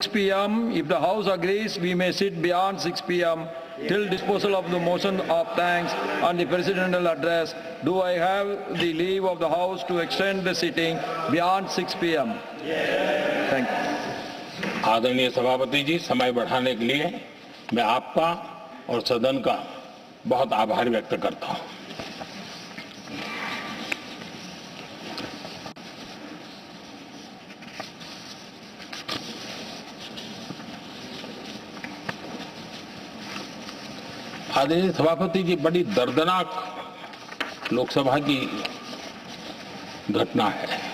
6 p.m. If the House agrees, we may sit beyond 6 p.m. till disposal of the motion of thanks and the presidential address. Do I have the leave of the House to extend the sitting beyond 6 p.m.? Thank you. आदरणीय सभापति जी, समय बढ़ाने के लिए मैं आपका और सदन का बहुत आभार व्यक्त करता हूं। आदरणीय सभापति जी, बड़ी दर्दनाक लोकसभा की घटना है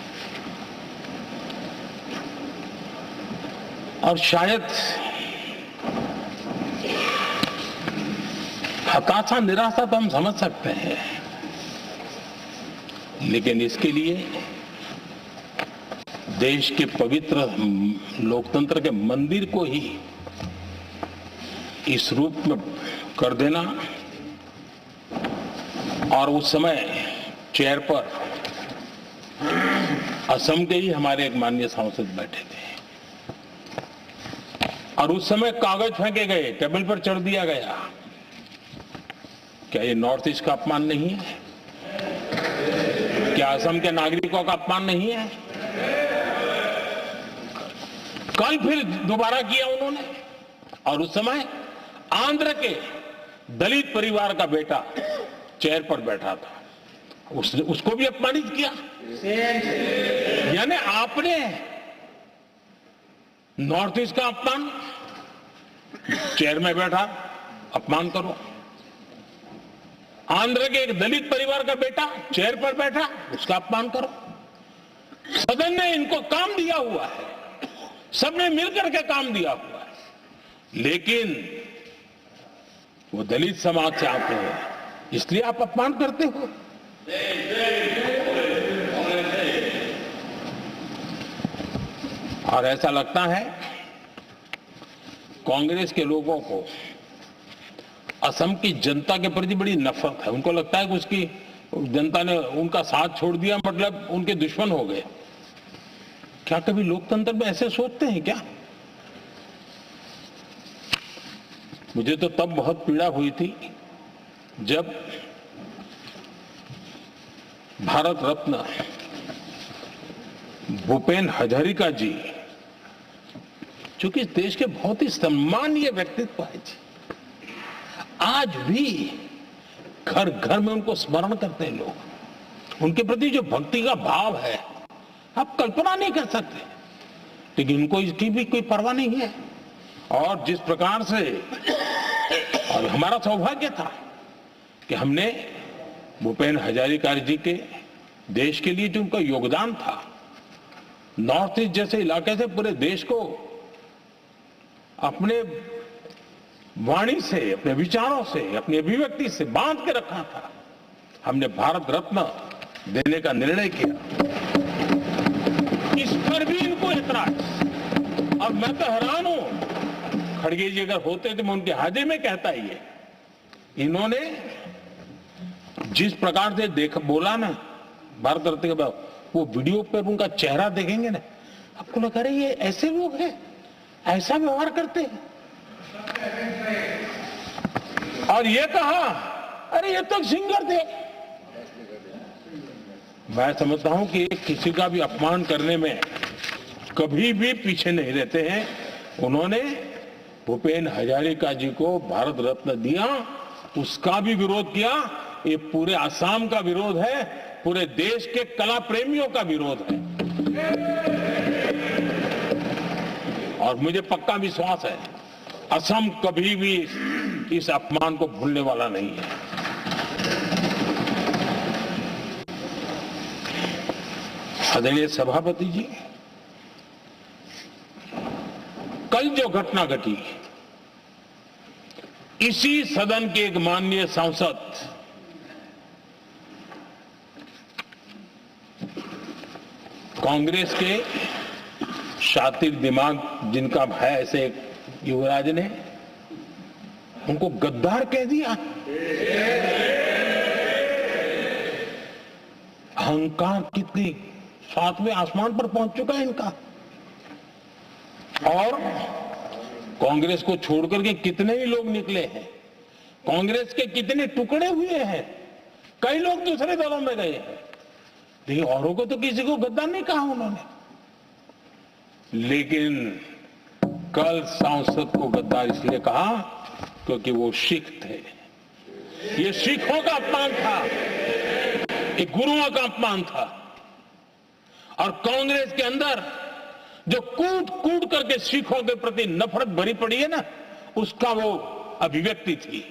और शायद हताशा निराशा तो हम समझ सकते हैं, लेकिन इसके लिए देश के पवित्र लोकतंत्र के मंदिर को ही इस रूप में कर देना, और उस समय चेयर पर असम के ही हमारे एक माननीय सांसद बैठे थे और उस समय कागज फेंके गए, टेबल पर चढ़ दिया गया। क्या ये नॉर्थ ईस्ट का अपमान नहीं है? क्या असम के नागरिकों का अपमान नहीं है? कल फिर दोबारा किया उन्होंने, और उस समय आंध्र के दलित परिवार का बेटा चेयर पर बैठा था, उसको भी अपमानित किया। यानी आपने नॉर्थ ईस्ट का अपमान, चेयर में बैठा अपमान करो। आंध्र के एक दलित परिवार का बेटा चेयर पर बैठा, उसका अपमान करो। सदन ने इनको काम दिया हुआ है, सबने मिलकर के काम दिया हुआ है, लेकिन वो दलित समाज से आते हैं, इसलिए आप अपमान करते हो। और ऐसा लगता है कांग्रेस के लोगों को असम की जनता के प्रति बड़ी नफरत है। उनको लगता है कि उसकी जनता ने उनका साथ छोड़ दिया, मतलब उनके दुश्मन हो गए। क्या कभी लोकतंत्र में ऐसे सोचते हैं क्या? मुझे तो तब बहुत पीड़ा हुई थी जब भारत रत्न भूपेन हजारिका जी, जो कि इस देश के बहुत ही सम्मानीय व्यक्तित्व है जी, आज भी घर घर में उनको स्मरण करते हैं लोग। उनके प्रति जो भक्ति का भाव है आप कल्पना नहीं कर सकते, लेकिन उनको इसकी भी कोई परवाह नहीं है। और जिस प्रकार से, और हमारा सौभाग्य था कि हमने भूपेन हजारिका जी के देश के लिए जो उनका योगदान था, नॉर्थ ईस्ट जैसे इलाके से पूरे देश को अपने वाणी से, अपने विचारों से, अपनी अभिव्यक्ति से बांध के रखा था। हमने भारत रत्न देने का निर्णय किया, इस पर भी इनको ऐतराज। और मैं तो हैरान हूं, खड़गे जी अगर होते तो मैं उनके हाजिर में कहता ही है। इन्होंने जिस प्रकार से बोला ना भारत रत्न के बाद, वो वीडियो पर उनका चेहरा देखेंगे ना, आपको लगा रहे ये ऐसे लोग हैं, ऐसा व्यवहार करते हैं। और ये कहा, अरे ये तो सिंगर थे। मैं समझता हूं कि किसी का भी अपमान करने में कभी भी पीछे नहीं रहते हैं। उन्होंने भूपेन हजारिका जी को भारत रत्न दिया, उसका भी विरोध किया। ये पूरे असम का विरोध है, पूरे देश के कला प्रेमियों का विरोध है। और मुझे पक्का विश्वास है असम कभी भी इस अपमान को भूलने वाला नहीं है। आदरणीय सभापति जी, कल जो घटना घटी, इसी सदन के एक माननीय सांसद कांग्रेस के शातिर दिमाग जिनका है, ऐसे एक युवराज ने उनको गद्दार कह दिया। अहंकार कितनी 7वें आसमान पर पहुंच चुका है इनका। और कांग्रेस को छोड़कर के कितने ही लोग निकले हैं, कांग्रेस के कितने टुकड़े हुए हैं, कई लोग दूसरे दलों में गए हैं, लेकिन औरों को तो किसी को गद्दार नहीं कहा उन्होंने। लेकिन कल सांसद को गद्दार इसलिए कहा क्योंकि वो सिख थे। ये सिखों का अपमान था, ये गुरुओं का अपमान था। और कांग्रेस के अंदर जो कूट कूट करके सिखों के प्रति नफरत भरी पड़ी है ना, उसका वो अभिव्यक्ति थी।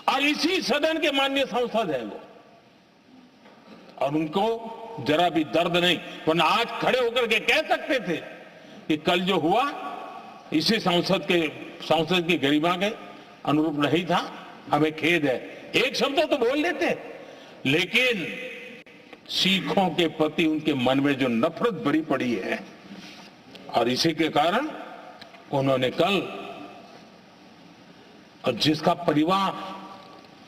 और इसी सदन के माननीय सांसद है वो, और उनको जरा भी दर्द नहीं, वरना आज खड़े होकर के कह सकते थे कि कल जो हुआ इसी सांसद की गरिमा के अनुरूप नहीं था, हमें खेद है, एक शब्द तो बोल लेते। लेकिन सिखों के प्रति उनके मन में जो नफरत भरी पड़ी है, और इसी के कारण उन्होंने कल, और जिसका परिवार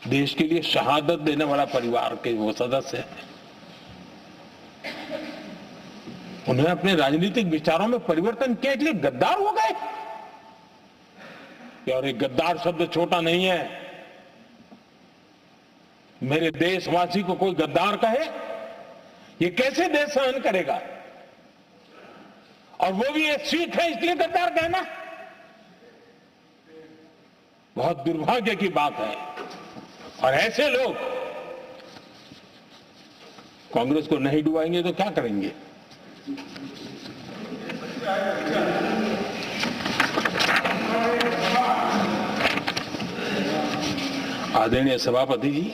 देश के लिए शहादत देने वाला परिवार के वो सदस्य है, उन्होंने अपने राजनीतिक विचारों में परिवर्तन किया, इसलिए गद्दार हो गए। और एक गद्दार शब्द छोटा नहीं है। मेरे देशवासी को कोई गद्दार कहे, ये कैसे देश सहन करेगा? और वो भी एक सिख है इसलिए गद्दार कहना बहुत दुर्भाग्य की बात है। और ऐसे लोग कांग्रेस को नहीं डुबाएंगे तो क्या करेंगे? आदरणीय सभापति जी,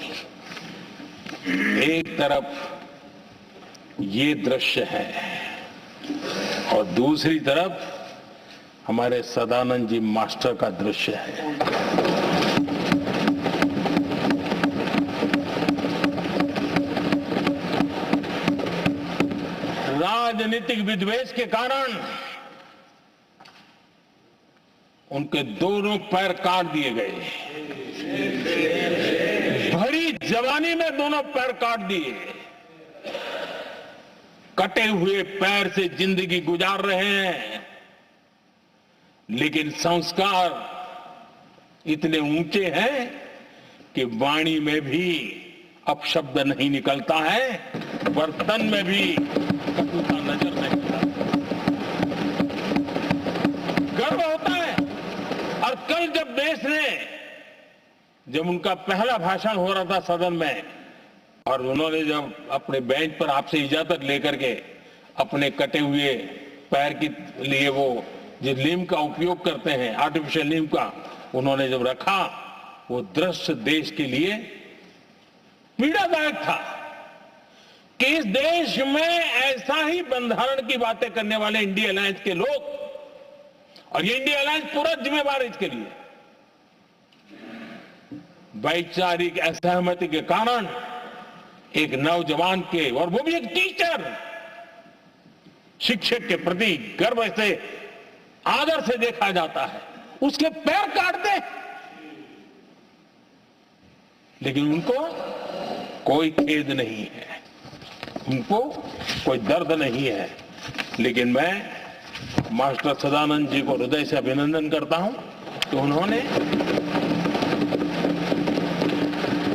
एक तरफ ये दृश्य है और दूसरी तरफ हमारे सदानंद जी मास्टर का दृश्य है। राजनीतिक विद्वेष के कारण उनके दोनों पैर काट दिए गए। भरी जवानी में दोनों पैर काट दिए। कटे हुए पैर से जिंदगी गुजार रहे हैं, लेकिन संस्कार इतने ऊंचे हैं कि वाणी में भी अपशब्द नहीं निकलता है, बर्तन में भी कटुता नजर नहीं आता। गर्व होता है। और कल जब उनका पहला भाषण हो रहा था सदन में, और उन्होंने जब अपने बेंच पर आपसे इजाजत लेकर के अपने कटे हुए पैर के लिए वो जिस नीम का उपयोग करते हैं, आर्टिफिशियल नीम का, उन्होंने जब रखा, वो दृश्य देश के लिए पीड़ादायक था कि इस देश में ऐसा ही बंधारण की बातें करने वाले इंडिया अलायंस के लोग, और ये इंडिया अलायंस पूरा जिम्मेवार है इसके लिए, वैचारिक असहमति के कारण एक नौजवान के, और वो भी एक टीचर, शिक्षक के प्रति गर्व से, आदर से देखा जाता है, उसके पैर काट दे, लेकिन उनको कोई खेद नहीं है, उनको कोई दर्द नहीं है। लेकिन मैं मास्टर सदानंद जी को हृदय से अभिनंदन करता हूं कि उन्होंने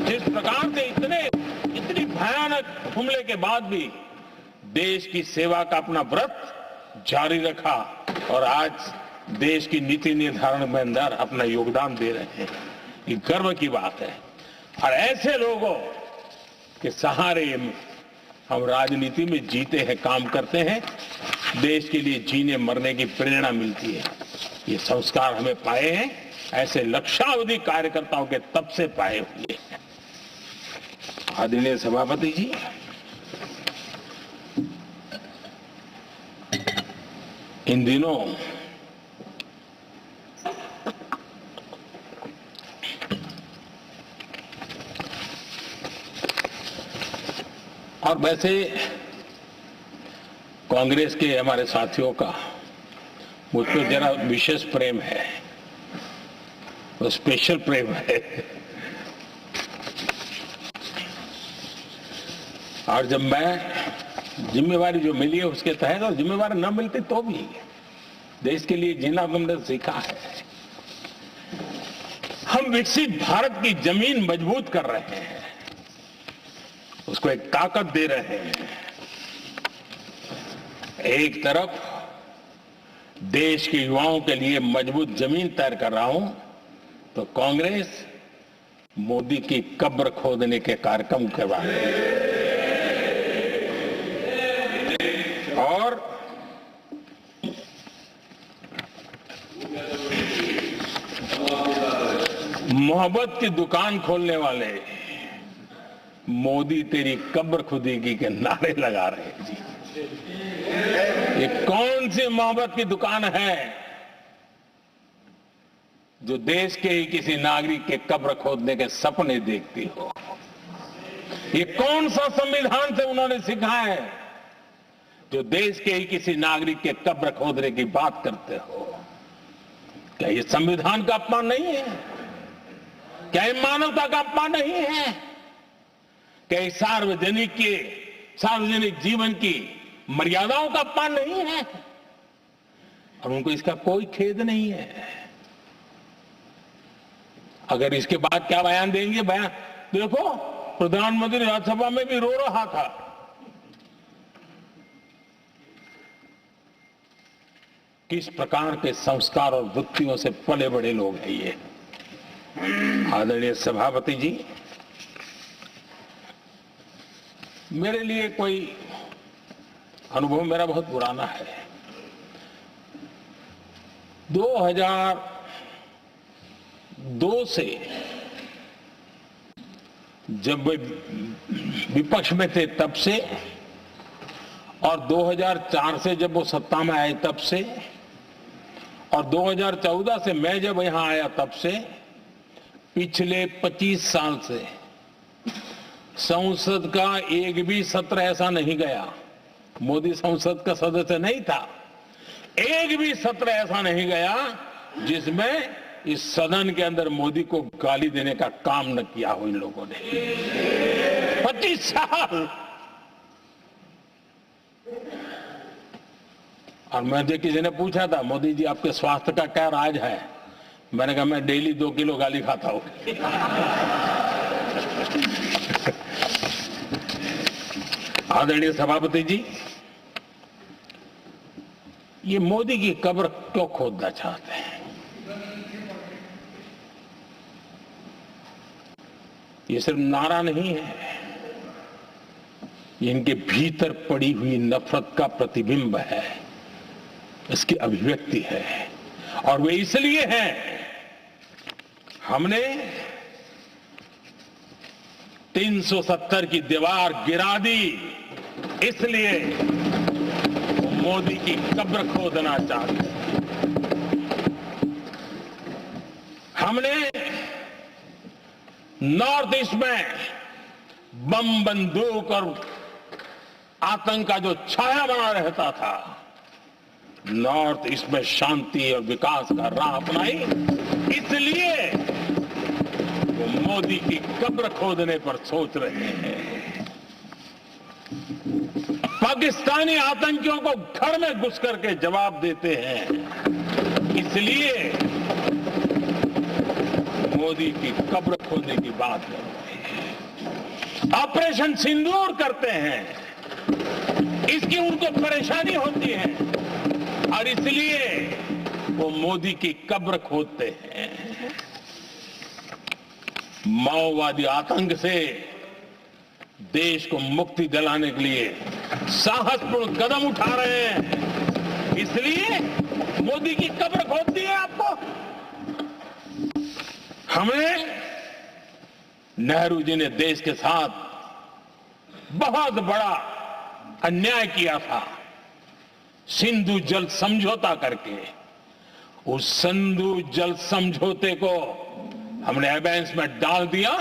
जिस प्रकार से इतनी भयानक हमले के बाद भी देश की सेवा का अपना व्रत जारी रखा, और आज देश की नीति निर्धारण में अंदर अपना योगदान दे रहे हैं। ये गर्व की बात है। और ऐसे लोगों के सहारे हम राजनीति में जीते हैं, काम करते हैं, देश के लिए जीने मरने की प्रेरणा मिलती है। ये संस्कार हमें पाए हैं ऐसे लक्षावधि कार्यकर्ताओं के तब से पाए हुए हैं। आदरणीय सभापति जी, इन दिनों और वैसे कांग्रेस के हमारे साथियों का मुझ पर जरा विशेष प्रेम है, वो स्पेशल प्रेम है। और जब मैं जिम्मेवारी जो मिली है उसके तहत, और जिम्मेवारी न मिलती तो भी देश के लिए जीना तुमने सीखा है। हम विकसित भारत की जमीन मजबूत कर रहे हैं, उसको एक ताकत दे रहे हैं। एक तरफ देश के युवाओं के लिए मजबूत जमीन तैयार कर रहा हूं, तो कांग्रेस मोदी की कब्र खोदने के कार्यक्रम करवा रही है। और मोहब्बत की दुकान खोलने वाले मोदी तेरी कब्र खुदेगी के नारे लगा रहे हैं जी। ये कौन सी मोहब्बत की दुकान है जो देश के ही किसी नागरिक के कब्र खोदने के सपने देखती हो? ये कौन सा संविधान से उन्होंने सीखा है जो देश के ही किसी नागरिक के कब्र खोदने की बात करते हो? क्या ये संविधान का अपमान नहीं है? क्या ये मानवता का अपमान नहीं है? क्या ये सार्वजनिक जीवन की मर्यादाओं का अपमान नहीं है? और उनको इसका कोई खेद नहीं है। अगर इसके बाद क्या बयान देंगे? बयान देखो, प्रधानमंत्री राज्यसभा में भी रो रहा था। किस प्रकार के संस्कार और वृत्तियों से पले बड़े लोग हैं ये। आदरणीय सभापति जी, मेरे लिए कोई अनुभव मेरा बहुत पुराना है। 2002 से जब वे विपक्ष में थे तब से, और 2004 से जब वो सत्ता में आए तब से, और 2014 से मैं जब यहां आया तब से, पिछले 25 साल से संसद का एक भी सत्र ऐसा नहीं गया, मोदी संसद का सदस्य नहीं था, एक भी सत्र ऐसा नहीं गया जिसमें इस सदन के अंदर मोदी को गाली देने का काम न किया हो इन लोगों ने। 25 साल। और मुझे किसी ने पूछा था, मोदी जी आपके स्वास्थ्य का क्या राज है? मैंने कहा मैं डेली 2 किलो गाली खाता हूं। आदरणीय सभापति जी, ये मोदी की कब्र क्यों खोदना चाहते हैं? ये सिर्फ नारा नहीं है, ये इनके भीतर पड़ी हुई नफरत का प्रतिबिंब है, इसकी अभिव्यक्ति है। और वे इसलिए हैं, हमने 370 की दीवार गिरा दी, इसलिए मोदी की कब्र खोदना चाहते हैं। हमने नॉर्थ ईस्ट में बम, बंदूक और आतंक का जो छाया बना रहता था, नॉर्थ ईस्ट में शांति और विकास का राह अपनाई, इसलिए वो मोदी की कब्र खोदने पर सोच रहे हैं। पाकिस्तानी आतंकियों को घर में घुस करके जवाब देते हैं, इसलिए मोदी की कब्र खोदने की बात कर रहे हैं। ऑपरेशन सिंदूर करते हैं, इसकी उनको परेशानी होती है और इसलिए वो मोदी की कब्र खोदते हैं। माओवादी आतंक से देश को मुक्ति दिलाने के लिए साहसपूर्ण कदम उठा रहे हैं, इसलिए मोदी की कब्र खोदनी है आपको। हमें नेहरू जी ने देश के साथ बहुत बड़ा अन्याय किया था, सिंधु जल समझौता करके। उस सिंधु जल समझौते को हमने एबेंस में डाल दिया।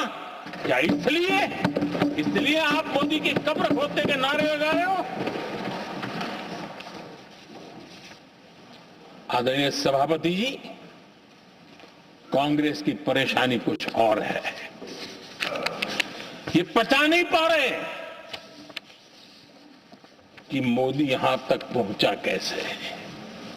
क्या इसलिए आप मोदी की कब्र खोदने के नारे लगा रहे हो? आदरणीय सभापति जी, कांग्रेस की परेशानी कुछ और है। ये पचा नहीं पा रहे कि मोदी यहां तक पहुंचा कैसे।